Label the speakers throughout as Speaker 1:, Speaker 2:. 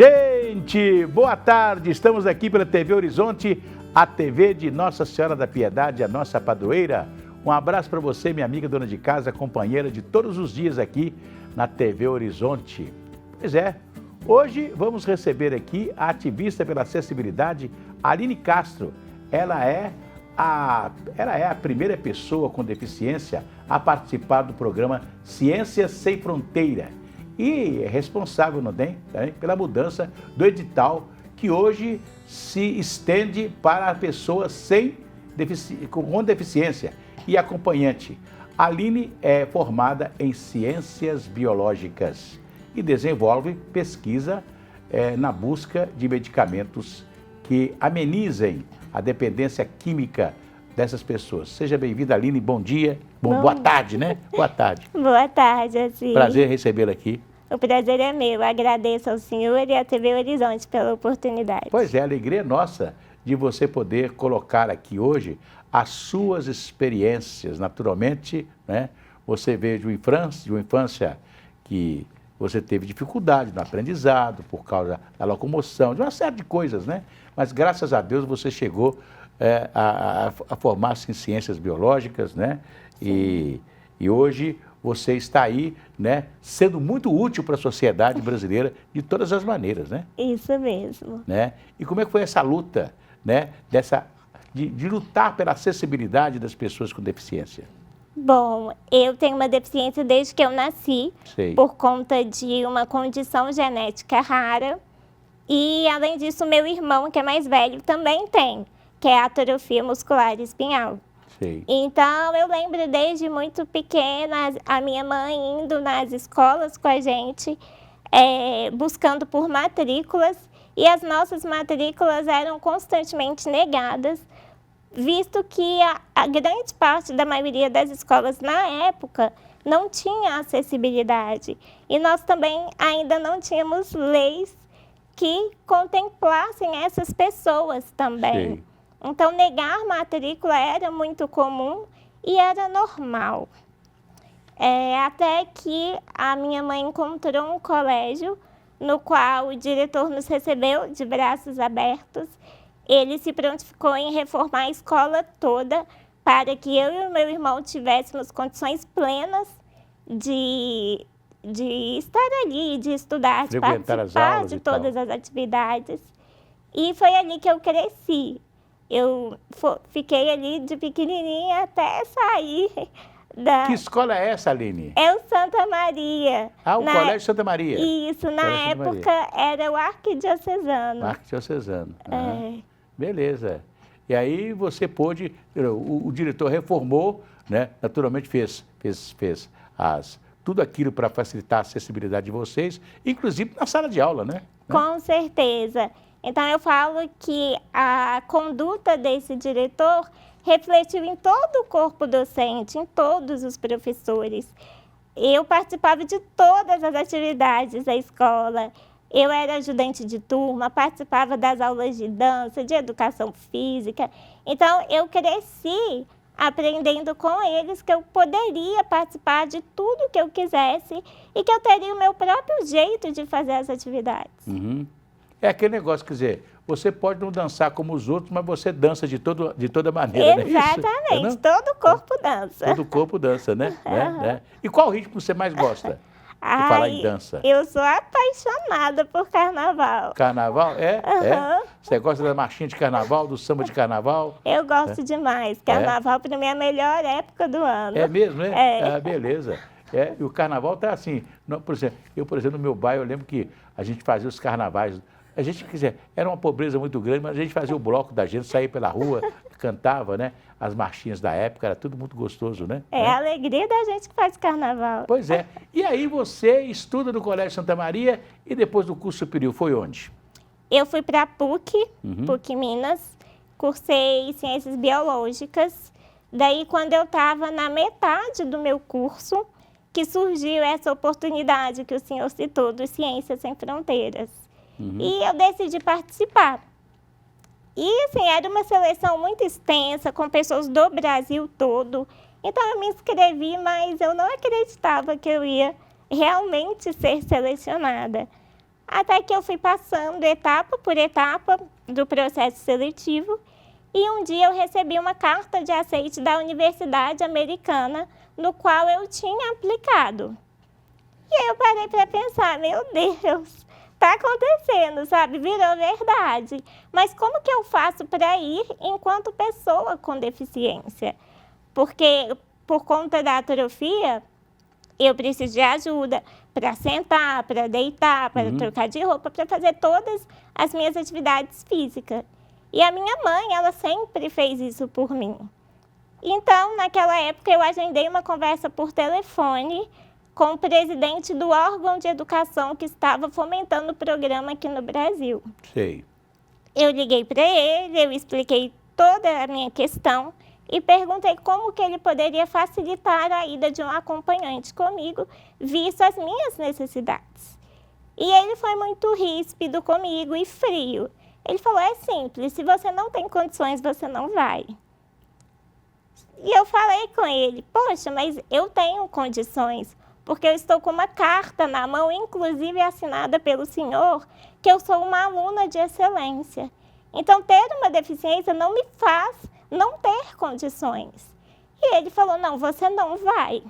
Speaker 1: Gente, boa tarde, estamos aqui pela TV Horizonte, a TV de Nossa Senhora da Piedade, a nossa padroeira. Um abraço para você, minha amiga dona de casa, companheira de todos os dias aqui na TV Horizonte. Pois é, hoje vamos receber aqui a ativista pela acessibilidade, Aline Castro. Ela é a primeira pessoa com deficiência a participar do programa Ciências Sem Fronteira. E é responsável também pela mudança do edital que hoje se estende para pessoas com deficiência e acompanhante. A Aline é formada em Ciências Biológicas e desenvolve pesquisa na busca de medicamentos que amenizem a dependência química dessas pessoas. Seja bem-vinda, Aline, bom dia. Boa tarde, né? Boa tarde.
Speaker 2: Boa tarde, assim.
Speaker 1: Prazer recebê-la aqui.
Speaker 2: O prazer é meu. Agradeço ao senhor e à TV Horizonte pela oportunidade.
Speaker 1: Pois é, a alegria é nossa de você poder colocar aqui hoje as suas experiências. Naturalmente, né? Você veio de uma infância que você teve dificuldade no aprendizado por causa da locomoção, de uma série de coisas, né? Mas graças a Deus você chegou a formar-se em ciências biológicas, né? E hoje você está aí, né, sendo muito útil para a sociedade brasileira de todas as maneiras, né?
Speaker 2: Isso mesmo.
Speaker 1: Né? E como é que foi essa luta, né, de lutar pela acessibilidade das pessoas com deficiência?
Speaker 2: Bom, eu tenho uma deficiência desde que eu nasci, por conta de uma condição genética rara. E, além disso, meu irmão, que é mais velho, também tem, que é a atrofia muscular espinhal.
Speaker 1: Sei.
Speaker 2: Então, eu lembro desde muito pequena, a minha mãe indo nas escolas com a gente, buscando por matrículas, e as nossas matrículas eram constantemente negadas, visto que a grande parte da maioria das escolas, na época, não tinha acessibilidade. E nós também ainda não tínhamos leis que contemplassem essas pessoas também.
Speaker 1: Sei.
Speaker 2: Então, negar matrícula era muito comum e era normal. Até que a minha mãe encontrou um colégio no qual o diretor nos recebeu de braços abertos. Ele se prontificou em reformar a escola toda para que eu e o meu irmão tivéssemos condições plenas de estar ali, de estudar, de participar de todas as atividades. E foi ali que eu cresci. Eu fiquei ali de pequenininha até sair da...
Speaker 1: Que escola é essa, Aline?
Speaker 2: É o Santa Maria.
Speaker 1: O Colégio Santa Maria.
Speaker 2: Isso, na época era o Arquidiocesano.
Speaker 1: Arquidiocesano. Beleza. E aí você pôde, o diretor reformou, né? Naturalmente fez tudo aquilo para facilitar a acessibilidade de vocês, inclusive na sala de aula, né?
Speaker 2: Com certeza. Então, eu falo que a conduta desse diretor refletiu em todo o corpo docente, em todos os professores. Eu participava de todas as atividades da escola. Eu era ajudante de turma, participava das aulas de dança, de educação física. Então, eu cresci aprendendo com eles que eu poderia participar de tudo que eu quisesse e que eu teria o meu próprio jeito de fazer as atividades.
Speaker 1: Uhum. É aquele negócio, quer dizer, você pode não dançar como os outros, mas você dança de toda maneira,
Speaker 2: Exatamente,
Speaker 1: não é isso?
Speaker 2: Todo o corpo dança.
Speaker 1: Todo o corpo dança, né? E qual ritmo você mais gosta de falar em dança?
Speaker 2: Eu sou apaixonada por carnaval.
Speaker 1: Carnaval? Você gosta da marchinha de carnaval, do samba de carnaval?
Speaker 2: Eu gosto demais. Carnaval, para mim, é a melhor época do ano.
Speaker 1: É mesmo, né? Beleza. E o carnaval tá assim, por exemplo, no meu bairro, eu lembro que a gente fazia os carnavais. A gente, quer dizer, era uma pobreza muito grande, mas a gente fazia o bloco da gente, saía pela rua, cantava, né? As marchinhas da época, era tudo muito gostoso, né?
Speaker 2: A alegria da gente que faz carnaval.
Speaker 1: Pois é. E aí você estuda no Colégio Santa Maria e depois do curso superior, foi onde?
Speaker 2: Eu fui para a PUC, PUC Minas, cursei Ciências Biológicas. Daí, quando eu estava na metade do meu curso, que surgiu essa oportunidade que o senhor citou, do Ciências Sem Fronteiras. E eu decidi participar. E, assim, era uma seleção muito extensa, com pessoas do Brasil todo. Então, eu me inscrevi, mas eu não acreditava que eu ia realmente ser selecionada. Até que eu fui passando etapa por etapa do processo seletivo e um dia eu recebi uma carta de aceite da Universidade Americana, no qual eu tinha aplicado. E aí eu parei para pensar, meu Deus, tá acontecendo, sabe? Virou verdade. Mas como que eu faço para ir enquanto pessoa com deficiência? Porque por conta da atrofia, eu preciso de ajuda para sentar, para deitar, para trocar de roupa, para fazer todas as minhas atividades físicas. E a minha mãe, ela sempre fez isso por mim. Então, naquela época, eu agendei uma conversa por telefone com o presidente do órgão de educação que estava fomentando o programa aqui no Brasil.
Speaker 1: Sei.
Speaker 2: Eu liguei para ele, eu expliquei toda a minha questão e perguntei como que ele poderia facilitar a ida de um acompanhante comigo, visto as minhas necessidades. E ele foi muito ríspido comigo e frio. Ele falou, é simples, se você não tem condições, você não vai. E eu falei com ele, poxa, mas eu tenho condições, porque eu estou com uma carta na mão, inclusive assinada pelo senhor, que eu sou uma aluna de excelência. Então, ter uma deficiência não me faz não ter condições. E ele falou, não, você não vai.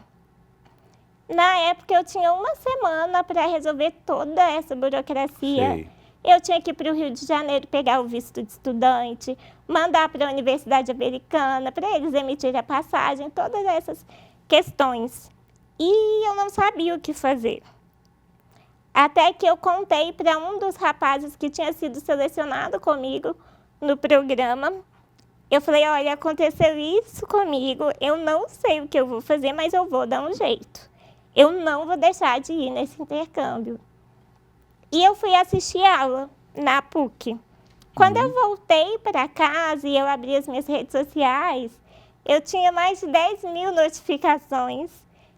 Speaker 2: Na época, eu tinha uma semana para resolver toda essa burocracia.
Speaker 1: Sei.
Speaker 2: Eu tinha que ir para o Rio de Janeiro pegar o visto de estudante, mandar para a Universidade Americana, para eles emitirem a passagem, todas essas questões. E eu não sabia o que fazer. Até que eu contei para um dos rapazes que tinha sido selecionado comigo no programa. Eu falei, olha, aconteceu isso comigo, eu não sei o que eu vou fazer, mas eu vou dar um jeito. Eu não vou deixar de ir nesse intercâmbio. E eu fui assistir aula na PUC. Quando eu voltei para casa e eu abri as minhas redes sociais, eu tinha mais de 10.000 notificações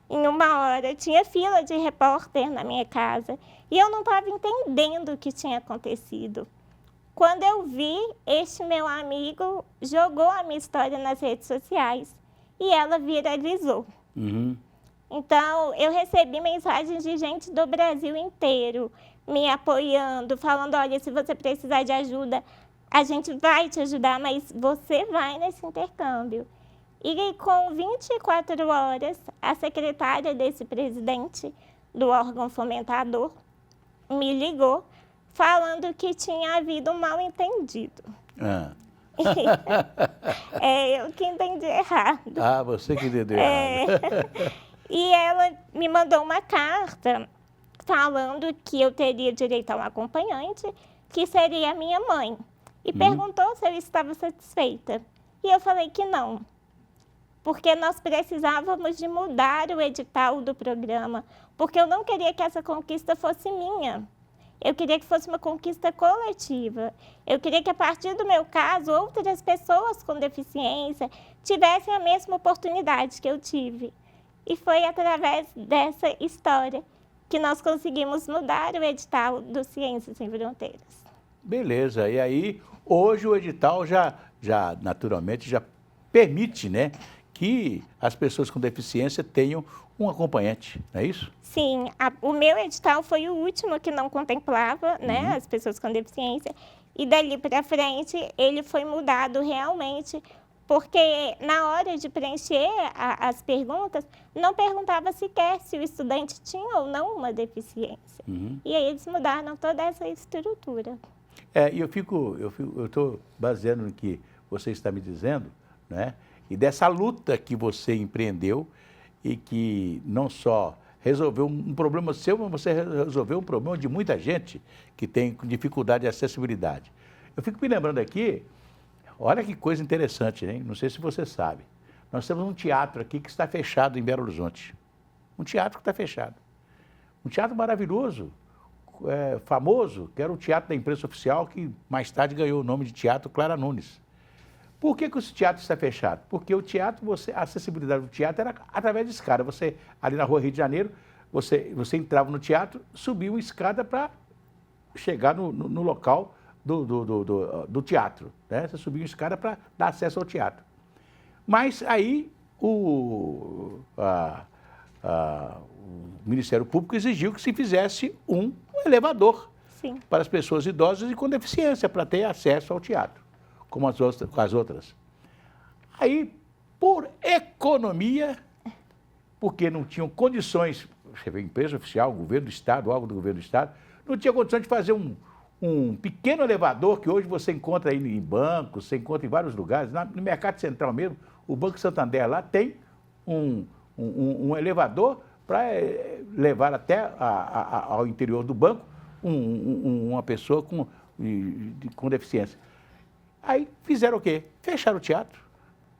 Speaker 2: em uma hora. Tinha fila de repórter na minha casa e eu não estava entendendo o que tinha acontecido. Quando eu vi, este meu amigo jogou a minha história nas redes sociais e ela viralizou. Então, eu recebi mensagens de gente do Brasil inteiro me apoiando, falando, olha, se você precisar de ajuda, a gente vai te ajudar, mas você vai nesse intercâmbio. E com 24 horas, a secretária desse presidente do órgão fomentador me ligou, falando que tinha havido um mal-entendido. Eu que entendi errado.
Speaker 1: Ah, você que entendeu errado.
Speaker 2: E ela me mandou uma carta falando que eu teria direito a um acompanhante, que seria a minha mãe. E perguntou se eu estava satisfeita. E eu falei que não, porque nós precisávamos de mudar o edital do programa, porque eu não queria que essa conquista fosse minha. Eu queria que fosse uma conquista coletiva. Eu queria que, a partir do meu caso, outras pessoas com deficiência tivessem a mesma oportunidade que eu tive. E foi através dessa história que nós conseguimos mudar o edital do Ciências Sem Fronteiras.
Speaker 1: Beleza, e aí hoje o edital já naturalmente já permite, né, que as pessoas com deficiência tenham um acompanhante, não é isso?
Speaker 2: Sim, o meu edital foi o último que não contemplava, né, as pessoas com deficiência, e dali para frente ele foi mudado realmente, porque na hora de preencher as perguntas, não perguntava sequer se o estudante tinha ou não uma deficiência. E aí eles mudaram toda essa estrutura.
Speaker 1: E eu estou baseando no que você está me dizendo, né? E dessa luta que você empreendeu e que não só resolveu um problema seu, mas você resolveu um problema de muita gente que tem dificuldade de acessibilidade. Eu fico me lembrando aqui, olha que coisa interessante, hein? Não sei se você sabe. Nós temos um teatro aqui que está fechado em Belo Horizonte. Um teatro que está fechado. Um teatro maravilhoso, famoso, que era o Teatro da Imprensa Oficial, que mais tarde ganhou o nome de Teatro Clara Nunes. Por que esse teatro está fechado? Porque o teatro, a acessibilidade do teatro era através de escada. Você, ali na rua Rio de Janeiro, você entrava no teatro, subia uma escada para chegar no local do teatro, né? Você subia uma escada para dar acesso ao teatro. Mas aí o Ministério Público exigiu que se fizesse um elevador
Speaker 2: Sim.
Speaker 1: para as pessoas idosas e com deficiência, para ter acesso ao teatro, como com as outras. Aí, por economia, porque não tinham condições, você vê, empresa oficial, governo do Estado, algo do governo do Estado, não tinha condições de fazer um pequeno elevador que hoje você encontra aí em bancos, você encontra em vários lugares, no Mercado Central mesmo, o Banco Santander lá tem um elevador para levar até ao interior do banco uma pessoa com deficiência. Aí fizeram o quê? Fecharam o teatro.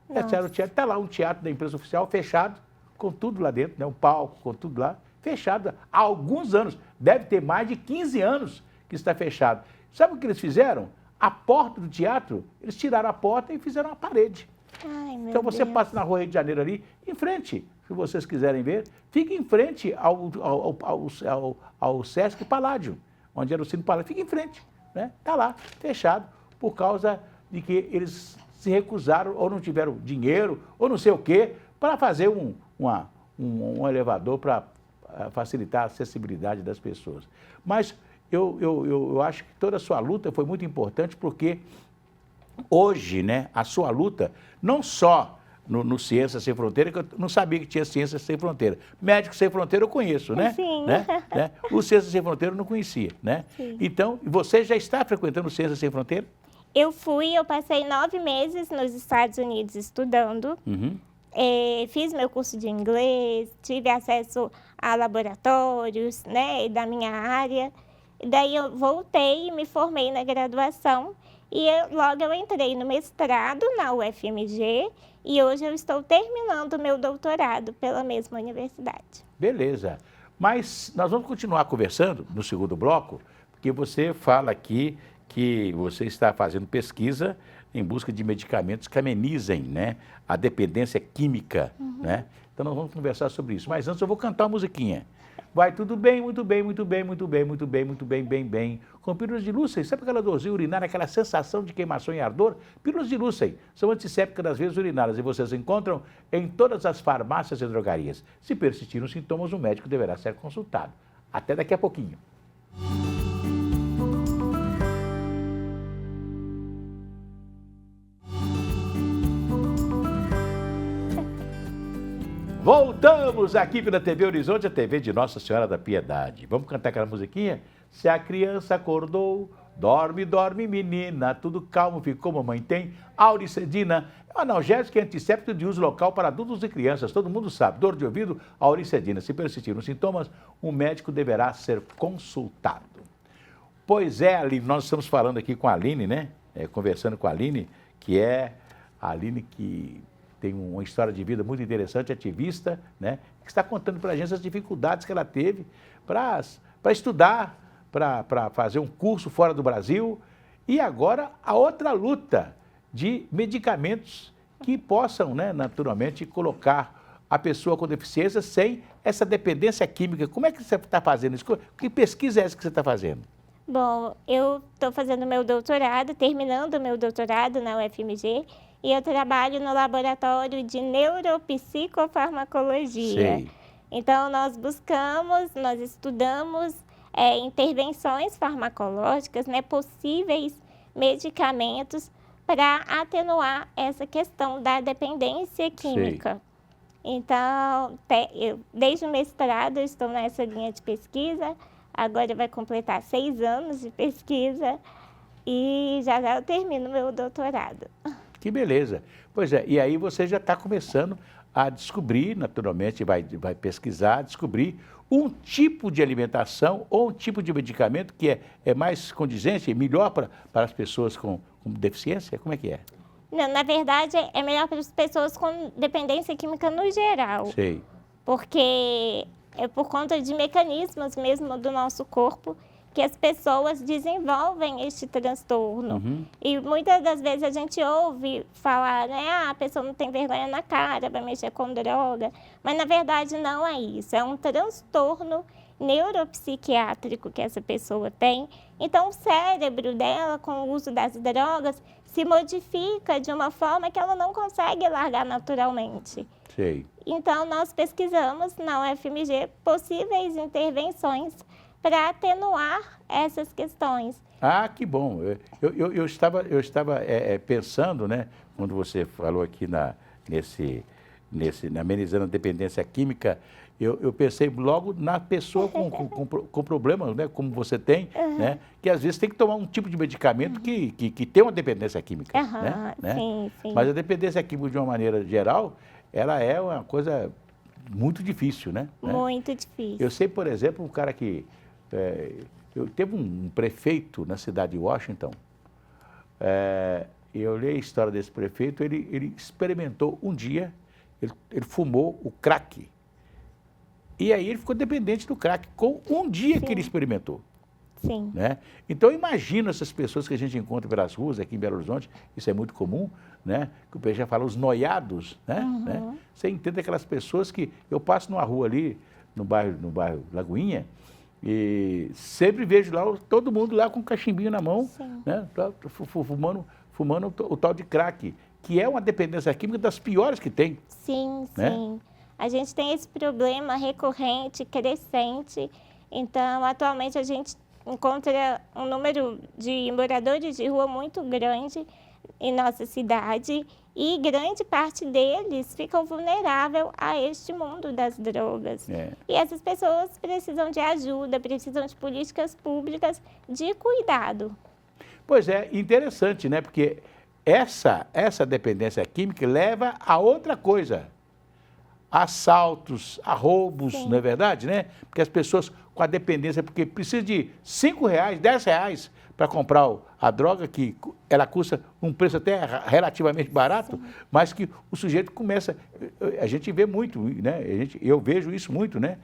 Speaker 1: Fecharam o teatro. Está lá um teatro da empresa oficial fechado, com tudo lá dentro, né? Um palco, com tudo lá, fechado há alguns anos. Deve ter mais de 15 anos que está fechado. Sabe o que eles fizeram? A porta do teatro, eles tiraram a porta e fizeram uma parede.
Speaker 2: Ai, meu
Speaker 1: Então você
Speaker 2: Deus.
Speaker 1: passa na Rua Rio de Janeiro ali, em frente, se vocês quiserem ver, fica em frente ao Sesc Paládio, onde era o Cine Paládio, fica em frente, né? Está lá, fechado, por causa de que eles se recusaram, ou não tiveram dinheiro, ou não sei o quê, para fazer um elevador para facilitar a acessibilidade das pessoas. Mas eu acho que toda a sua luta foi muito importante, porque hoje, né, a sua luta, não só no Ciências Sem Fronteira, que eu não sabia que tinha Ciências Sem Fronteira. Médicos Sem Fronteira eu conheço, né?
Speaker 2: Sim.
Speaker 1: Né? O Ciências Sem Fronteira eu não conhecia, né?
Speaker 2: Sim.
Speaker 1: Então, você já está frequentando Ciências Sem Fronteira?
Speaker 2: Eu passei 9 meses nos Estados Unidos estudando.
Speaker 1: Uhum.
Speaker 2: Fiz meu curso de inglês, tive acesso a laboratórios, né, da minha área. Daí eu voltei e me formei na graduação e logo eu entrei no mestrado na UFMG e hoje eu estou terminando o meu doutorado pela mesma universidade.
Speaker 1: Beleza. Mas nós vamos continuar conversando no segundo bloco, porque você fala aqui que você está fazendo pesquisa em busca de medicamentos que amenizem, né, a dependência química, né? Então nós vamos conversar sobre isso. Mas antes eu vou cantar uma musiquinha. Vai tudo bem, muito bem, muito bem, muito bem, muito bem, muito bem, bem, bem. Com pílulas de Lucem, sabe aquela dorzinha urinária, aquela sensação de queimação e ardor? Pílulas de Lucem são antissépticas das veias urinárias e vocês encontram em todas as farmácias e drogarias. Se persistirem os sintomas, o médico deverá ser consultado. Até daqui a pouquinho. Voltamos aqui pela TV Horizonte, a TV de Nossa Senhora da Piedade. Vamos cantar aquela musiquinha? Se a criança acordou, dorme, dorme menina, tudo calmo ficou, mamãe tem. Auricedina é um analgésico e antisséptico de uso local para adultos e crianças. Todo mundo sabe, dor de ouvido, auricedina. Se persistirem os sintomas, o médico deverá ser consultado. Pois é, Aline, nós estamos falando aqui com a Aline, né? Conversando com a Aline, que é a Aline que tem uma história de vida muito interessante, ativista, né? Que está contando para a gente as dificuldades que ela teve para estudar, para fazer um curso fora do Brasil. E agora a outra luta de medicamentos que possam, né, naturalmente, colocar a pessoa com deficiência sem essa dependência química. Como é que você está fazendo isso? Que pesquisa é essa que você está fazendo?
Speaker 2: Bom, eu estou fazendo meu doutorado, terminando meu doutorado na UFMG, e eu trabalho no laboratório de neuropsicofarmacologia.
Speaker 1: Sei.
Speaker 2: Então, nós estudamos intervenções farmacológicas, né, possíveis medicamentos para atenuar essa questão da dependência química. Sei. Então, desde o mestrado eu estou nessa linha de pesquisa, agora vai completar 6 anos de pesquisa e já eu termino meu doutorado.
Speaker 1: Que beleza. Pois é, e aí você já está começando a descobrir, naturalmente, vai pesquisar, descobrir um tipo de alimentação ou um tipo de medicamento que é mais condizente, melhor para as pessoas com deficiência? Como é que é?
Speaker 2: Não, na verdade, é melhor para as pessoas com dependência química no geral.
Speaker 1: Sei.
Speaker 2: Porque é por conta de mecanismos mesmo do nosso corpo que as pessoas desenvolvem este transtorno.
Speaker 1: Uhum.
Speaker 2: E muitas das vezes a gente ouve falar, né, a pessoa não tem vergonha na cara, vai mexer com droga. Mas, na verdade, não é isso. É um transtorno neuropsiquiátrico que essa pessoa tem. Então, o cérebro dela, com o uso das drogas, se modifica de uma forma que ela não consegue largar naturalmente.
Speaker 1: Sei.
Speaker 2: Então, nós pesquisamos na UFMG possíveis intervenções para atenuar essas questões.
Speaker 1: Ah, que bom. Eu estava pensando, né, quando você falou aqui na amenizando a dependência química, eu pensei logo na pessoa com problema, né, como você tem, né, que às vezes tem que tomar um tipo de medicamento que tem uma dependência química, né?
Speaker 2: Sim, sim.
Speaker 1: Mas a dependência química, de uma maneira geral, ela é uma coisa muito difícil, né?
Speaker 2: Muito difícil.
Speaker 1: Eu sei, por exemplo, um cara que... teve um prefeito na cidade de Washington, eu li a história desse prefeito, ele experimentou um dia, ele fumou o crack. E aí ele ficou dependente do crack, com um dia que ele experimentou.
Speaker 2: Sim.
Speaker 1: Né? Então, imagina essas pessoas que a gente encontra pelas ruas aqui em Belo Horizonte, isso é muito comum, né? Que o pessoal já fala, os noiados, né? Você entende aquelas pessoas que... Eu passo numa rua ali, no bairro Lagoinha, e sempre vejo lá todo mundo lá com um cachimbinho na mão, né? Fumando o tal de crack, que é uma dependência química das piores que tem.
Speaker 2: Sim,
Speaker 1: né?
Speaker 2: sim. A gente tem esse problema recorrente, crescente. Então, atualmente, a gente encontra um número de moradores de rua muito grande em nossa cidade e grande parte deles ficam vulneráveis a este mundo das drogas. E essas pessoas precisam de ajuda, precisam de políticas públicas de cuidado.
Speaker 1: Pois é, interessante, né? Porque essa dependência química leva a outra coisa. Assaltos, a roubos, não é verdade, né? Porque as pessoas com a dependência, porque precisa de R$5, R$10 para comprar a droga, que ela custa um preço até relativamente barato, mas que o sujeito começa, a gente vê muito, né? Eu vejo isso muito, né?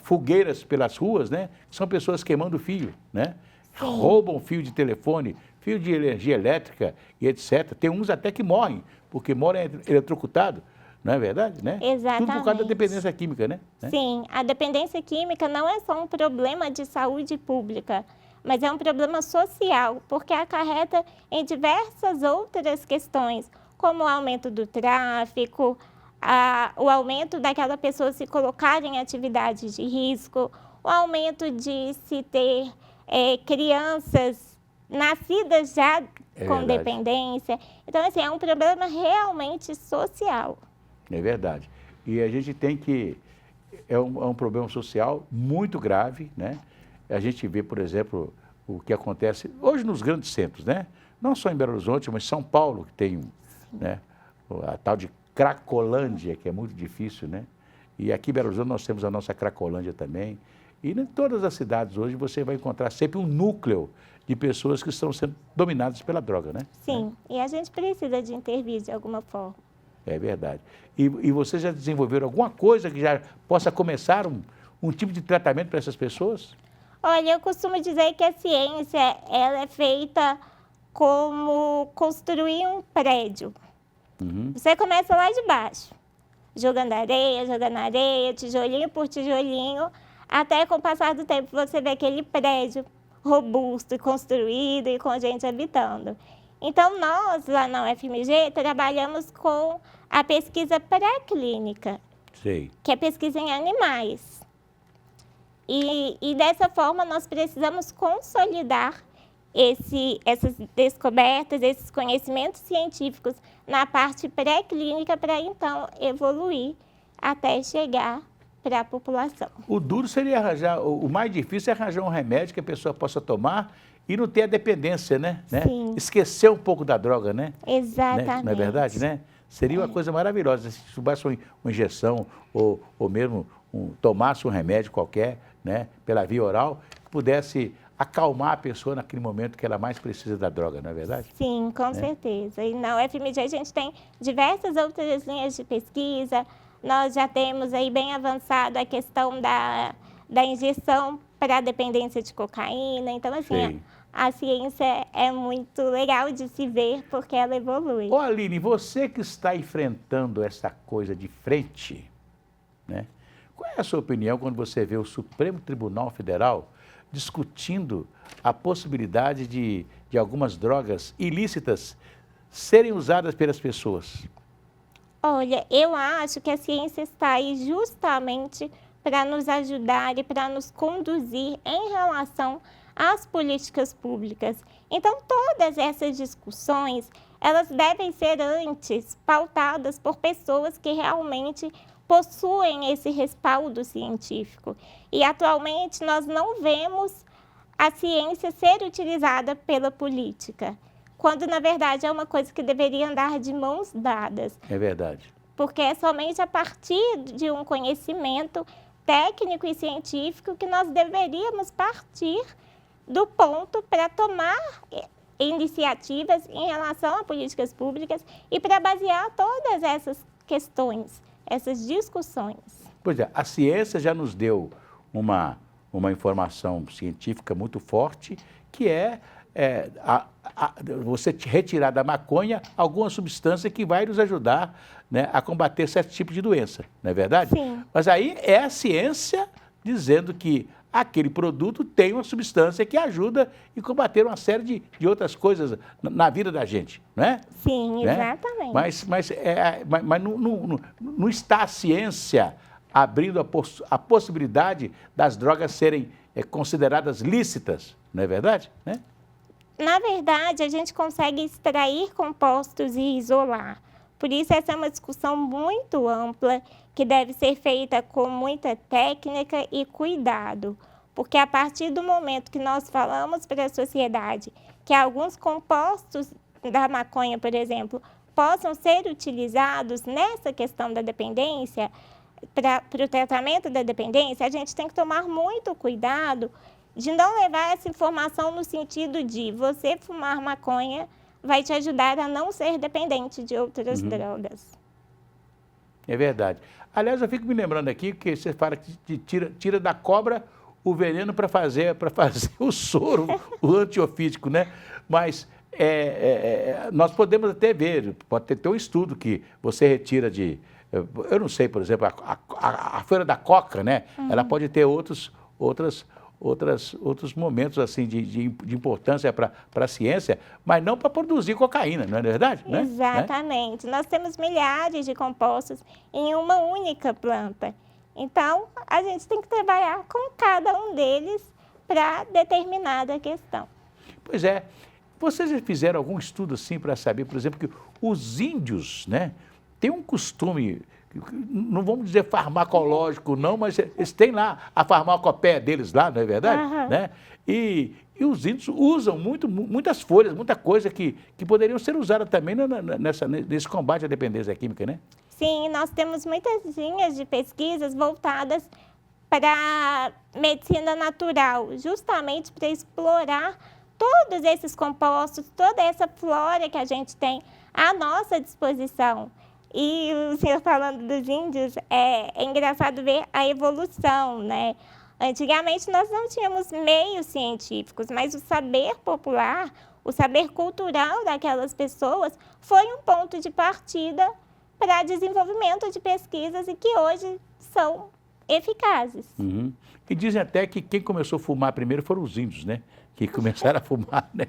Speaker 1: Fogueiras pelas ruas, né? São pessoas queimando fio, né? Roubam fio de telefone, fio de energia elétrica e etc. Tem uns até que morrem, porque morrem eletrocutados. Não é verdade, né?
Speaker 2: Exatamente.
Speaker 1: Tudo por causa da dependência química, né?
Speaker 2: Sim, a dependência química não é só um problema de saúde pública, mas é um problema social, porque acarreta em diversas outras questões, como o aumento do tráfico, o aumento daquela pessoa se colocar em atividades de risco, o aumento de se ter crianças nascidas já com dependência. Então, assim, é um problema realmente social.
Speaker 1: É verdade. E a gente tem que... É um problema social muito grave, né? A gente vê, por exemplo, o que acontece hoje nos grandes centros, né? Não só em Belo Horizonte, mas São Paulo, que tem, né, a tal de Cracolândia, que é muito difícil, né? E aqui em Belo Horizonte nós temos a nossa Cracolândia também. E em todas as cidades hoje você vai encontrar sempre um núcleo de pessoas que estão sendo dominadas pela droga, né?
Speaker 2: Sim, e a gente precisa de intervir de alguma forma.
Speaker 1: É verdade. E vocês já desenvolveram alguma coisa que já possa começar um tipo de tratamento para essas pessoas?
Speaker 2: Olha, eu costumo dizer que a ciência ela é feita como construir um prédio. Você começa lá de baixo, jogando areia, tijolinho por tijolinho, até com o passar do tempo você vê aquele prédio robusto e construído e com gente habitando. Então, nós, lá na UFMG, trabalhamos com a pesquisa pré-clínica, que é pesquisa em animais. E dessa forma, nós precisamos consolidar essas descobertas, esses conhecimentos científicos na parte pré-clínica para, então, evoluir até chegar para a população.
Speaker 1: O duro seria arranjar, o mais difícil é arranjar um remédio que a pessoa possa tomar e não ter a dependência, né?
Speaker 2: Sim.
Speaker 1: Esquecer um pouco da droga, né?
Speaker 2: Exatamente.
Speaker 1: Né? Não é verdade, né? Seria uma coisa maravilhosa se tivesse uma injeção ou mesmo tomasse um remédio qualquer, né? Pela via oral, que pudesse acalmar a pessoa naquele momento que ela mais precisa da droga, não é verdade?
Speaker 2: Sim, com certeza. E na UFMG a gente tem diversas outras linhas de pesquisa. Nós já temos aí bem avançado a questão da injeção para a dependência de cocaína. Então, assim, a ciência é muito legal de se ver porque ela evolui.
Speaker 1: Ô Aline, você que está enfrentando essa coisa de frente, né? Qual é a sua opinião quando você vê o Supremo Tribunal Federal discutindo a possibilidade de algumas drogas ilícitas serem usadas pelas pessoas?
Speaker 2: Olha, eu acho que a ciência está aí justamente para nos ajudar e para nos conduzir em relação às políticas públicas. Então, todas essas discussões, elas devem ser antes pautadas por pessoas que realmente possuem esse respaldo científico. E atualmente nós não vemos a ciência ser utilizada pela política, quando na verdade é uma coisa que deveria andar de mãos dadas.
Speaker 1: É verdade.
Speaker 2: Porque é somente a partir de um conhecimento técnico e científico que nós deveríamos partir do ponto para tomar iniciativas em relação a políticas públicas e para basear todas essas questões, essas discussões.
Speaker 1: Pois é, a ciência já nos deu uma informação científica muito forte, que é, você retirar da maconha alguma substância que vai nos ajudar, né, a combater certo tipo de doença, não é verdade?
Speaker 2: Sim.
Speaker 1: Mas aí é a ciência dizendo que aquele produto tem uma substância que ajuda em combater uma série de outras coisas na vida da gente, não é?
Speaker 2: Sim,
Speaker 1: né?
Speaker 2: exatamente.
Speaker 1: Mas não está a ciência abrindo a possibilidade das drogas serem consideradas lícitas, não é verdade? Né?
Speaker 2: Na verdade, a gente consegue extrair compostos e isolar. Por isso, essa é uma discussão muito ampla, que deve ser feita com muita técnica e cuidado. Porque a partir do momento que nós falamos para a sociedade que alguns compostos da maconha, por exemplo, possam ser utilizados nessa questão da dependência, para o tratamento da dependência, a gente tem que tomar muito cuidado de não levar essa informação no sentido de você fumar maconha vai te ajudar a não ser dependente de outras drogas.
Speaker 1: É verdade. Aliás, eu fico me lembrando aqui que você fala que tira da cobra o veneno para fazer o soro, o antiofídico, né? Mas nós podemos até ver, pode ter um estudo que você retira de... Eu não sei, por exemplo, a folha da coca, né? Ela pode ter outros momentos assim de importância para a ciência, mas não para produzir cocaína, não é verdade?
Speaker 2: Exatamente. Né? Nós temos milhares de compostos em uma única planta. Então, a gente tem que trabalhar com cada um deles para determinada questão.
Speaker 1: Pois é. Vocês já fizeram algum estudo assim para saber, por exemplo, que os índios, né, têm um costume, não vamos dizer farmacológico não, mas eles têm lá a farmacopéia deles lá, não é verdade? Né? E os índios usam muitas folhas, muita coisa que poderiam ser usadas também nesse combate à dependência química, né?
Speaker 2: Sim, nós temos muitas linhas de pesquisas voltadas para a medicina natural, justamente para explorar todos esses compostos, toda essa flora que a gente tem à nossa disposição. E o senhor falando dos índios, é engraçado ver a evolução, né? Antigamente nós não tínhamos meios científicos, mas o saber popular, o saber cultural daquelas pessoas foi um ponto de partida para desenvolvimento de pesquisas e que hoje são eficazes.
Speaker 1: E dizem até que quem começou a fumar primeiro foram os índios, né? Que começaram a fumar, né?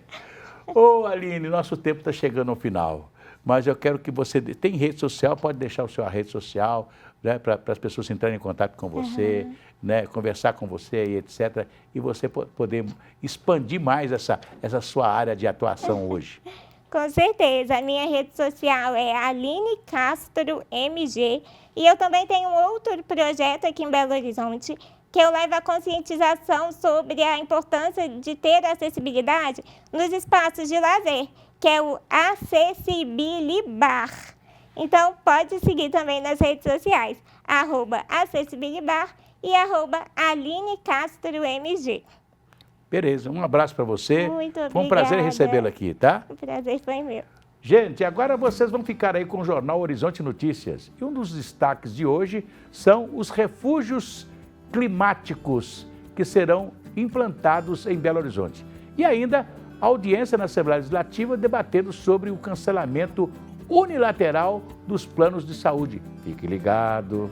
Speaker 1: Ô, Aline, nosso tempo está chegando ao final. Mas eu quero que você... Tem rede social, pode deixar a sua rede social, né, para as pessoas entrarem em contato com você, né, conversar com você e etc. E você poder expandir mais essa sua área de atuação hoje.
Speaker 2: Com certeza. A minha rede social é Aline Castro MG. E eu também tenho um outro projeto aqui em Belo Horizonte, que eu levo a conscientização sobre a importância de ter acessibilidade nos espaços de lazer, que é o Acessibilibar. Então, pode seguir também nas redes sociais, @Acessibilibar e @AlineCastroMG.
Speaker 1: Beleza, um abraço para você.
Speaker 2: Muito obrigada.
Speaker 1: Foi um prazer recebê-la aqui, tá?
Speaker 2: O prazer foi meu.
Speaker 1: Gente, agora vocês vão ficar aí com o Jornal Horizonte Notícias. E um dos destaques de hoje são os refúgios climáticos que serão implantados em Belo Horizonte. E ainda a audiência na Assembleia Legislativa debatendo sobre o cancelamento unilateral dos planos de saúde. Fique ligado.